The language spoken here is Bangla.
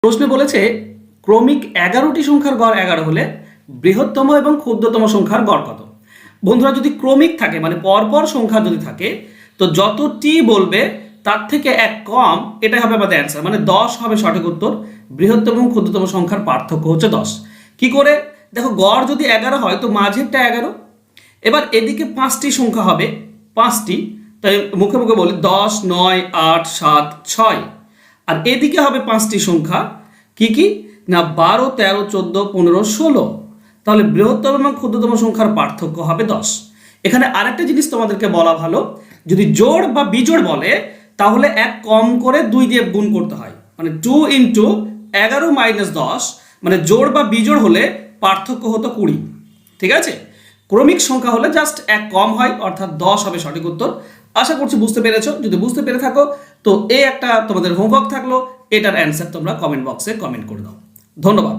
প্রশ্নে বলেছে ক্রমিক 11টি সংখ্যার গড় 11 হলে বৃহত্তম এবং ক্ষুদ্রতম সংখ্যার গড় কত। বন্ধুরা, যদি ক্রমিক থাকে মানে পরপর সংখ্যা যদি থাকে তো যত টি বলবে তার থেকে এক কম, এটাই হবে আমাদের অ্যান্সার, মানে 10 হবে সঠিক উত্তর। বৃহত্তম এবং ক্ষুদ্রতম সংখ্যার পার্থক্য হচ্ছে 10। কি করে দেখো, গড় যদি 11 হয় তো মাঝেরটা 11। এবার এদিকে 5টি সংখ্যা হবে, 5টি, তাই মুখে মুখে বলি 10, 9, 8, 7, 6। আর এদিকে হবে 5টি সংখ্যা, কি কি না 12, 13, 14, 15, 16। তাহলে বৃহত্তম এবং ক্ষুদ্রতম সংখ্যার পার্থক্য হবে 10। এখানে আরেকটা জিনিস তোমাদেরকে বলা ভালো, যদি জোড় বা বিজোড় বলে তাহলে এক কম করে 2 দিয়ে গুণ করতে হয়, মানে 2 ইন্টু 11 মাইনাস 10, মানে জোড় বা বিজোড় হলে পার্থক্য হতো 20। ঠিক আছে, ক্রমিক সংখ্যা হলে জাস্ট এক কম হয়, অর্থাৎ 10 হবে সঠিক উত্তর। আশা করছি বুঝতে পেরেছো। যদি বুঝতে পেরে থাকো তো এই একটা তোমাদের হোমওয়ার্ক থাকলো, এটার অ্যান্সার তোমরা কমেন্ট বক্সে কমেন্ট করে দাও। ধন্যবাদ।